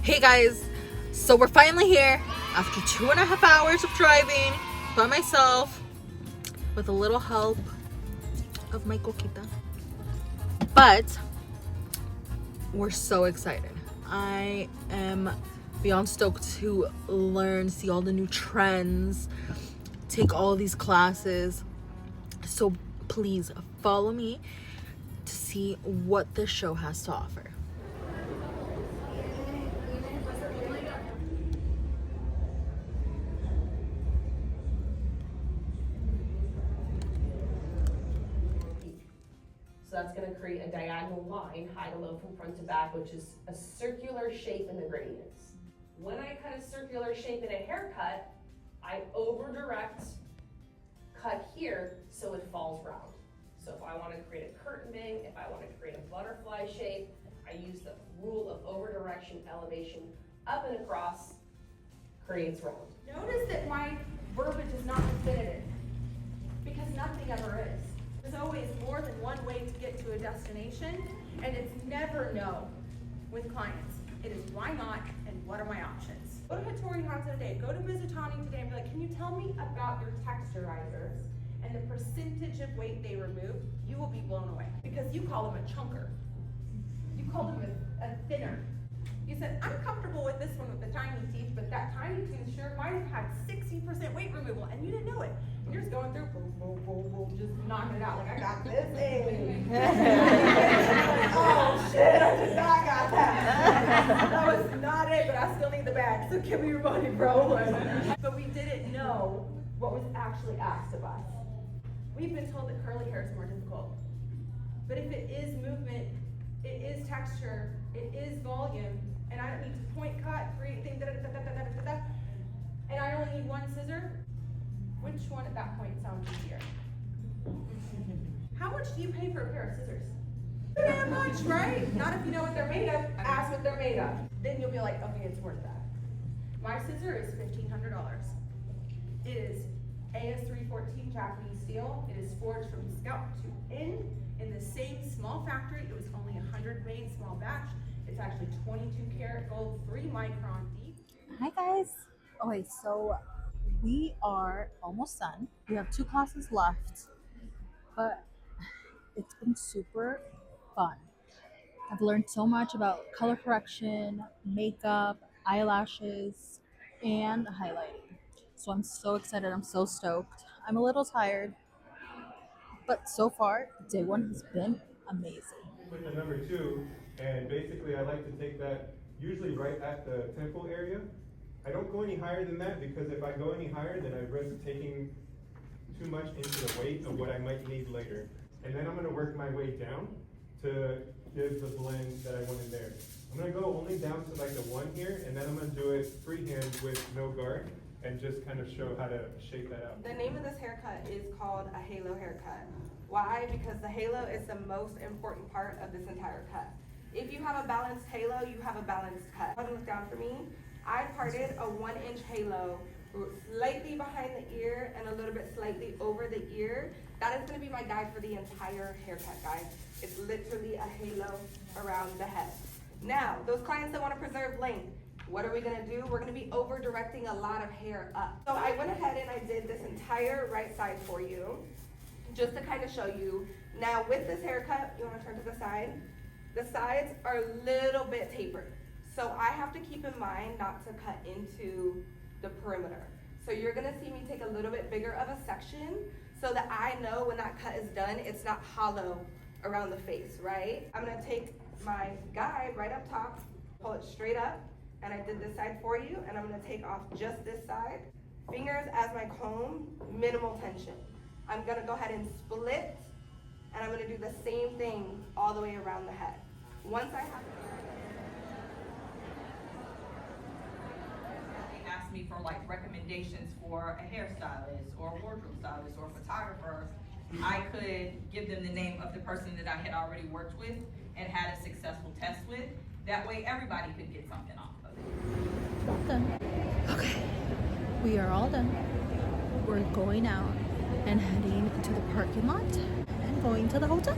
Hey guys, so we're finally here after 2.5 hours of driving by myself with a little help of my coquita. But we're so excited. I am beyond stoked to learn, see all the new trends, take all these classes. So please follow me to see what this show has to offer. So that's going to create a diagonal line, high to low from front to back, which is a circular shape in the gradients. When I cut a circular shape in a haircut, I over-direct cut here so it falls round. So if I want to create a curtain bang, if I want to create a butterfly shape, I use the rule of over-direction, elevation, up and across, creates round. Notice that my verbiage is not definitive, because nothing ever is. There's always more than one way to get to a destination, and it's never no with clients. It is why not, and what are my options? Go to Hattori Hats today, go to Mizutani today and be like, can you tell me about your texturizers and the percentage of weight they remove? You will be blown away, because you call them a chunker. You call them a thinner. You said, I'm comfortable with this one with the tiny teeth, but that tiny tooth sure might have had 60% weight removal, and you didn't know it. And you're just going through, boom, boom, boom, boom, just knocking it out like, I got this thing. Oh shit, I did not got that. That was not it, but I still need the bag, so give me your money, bro. But we didn't know what was actually asked of us. We've been told that curly hair is more difficult. But if it is movement, it is texture, it is volume, and I don't need to point cut, create things, and I only need one scissor, which one at that point sounds easier? How much do you pay for a pair of scissors? Damn much, right? Not if you know what they're made of. Ask what they're made of. Then you'll be like, okay, it's worth that. My scissor is $1,500. It is AS314 Japanese steel. It is forged from scalp to end in the same small factory. It was only 100 made, small batch. It's actually 22 karat gold, 3 micron deep. Hi guys. Okay, so we are almost done. We have 2 classes left, but it's been super fun. I've learned so much about color correction, makeup, eyelashes, and highlighting. So I'm so excited. I'm so stoked. I'm a little tired, but so far, day 1 has been amazing. With the number 2, and basically I like to take that usually right at the temple area. I don't go any higher than that, because if I go any higher, then I risk taking too much into the weight of what I might need later. And then I'm going to work my way down to give the blend that I want in there. I'm going to go only down to like the 1 here, and then I'm going to do it freehand with no guard, and just kind of show how to shape that out. The name of this haircut is called a halo haircut. Why? Because the halo is the most important part of this entire cut. If you have a balanced halo, you have a balanced cut. Go ahead and look down for me. I parted a 1-inch halo slightly behind the ear and a little bit slightly over the ear. That is going to be my guide for the entire haircut, guys. It's literally a halo around the head. Now, those clients that want to preserve length, what are we going to do? We're going to be over directing a lot of hair up. So I went ahead and I did this entire right side for you, just to kind of show you. Now with this haircut, you want to turn to the side. The sides are a little bit tapered. So I have to keep in mind not to cut into the perimeter. So you're going to see me take a little bit bigger of a section so that I know when that cut is done, it's not hollow around the face, right? I'm going to take my guide right up top, pull it straight up, and I did this side for you, and I'm going to take off just this side. Fingers as my comb, minimal tension. I'm going to go ahead and split, and I'm going to do the same thing all the way around the head. Once I have asked me for like recommendations for a hairstylist or a wardrobe stylist or a photographer, I could give them the name of the person that I had already worked with and had a successful test with. That way everybody could get something off of it. Done. Okay, we are all done. We're going out and heading to the parking lot and going to the hotel.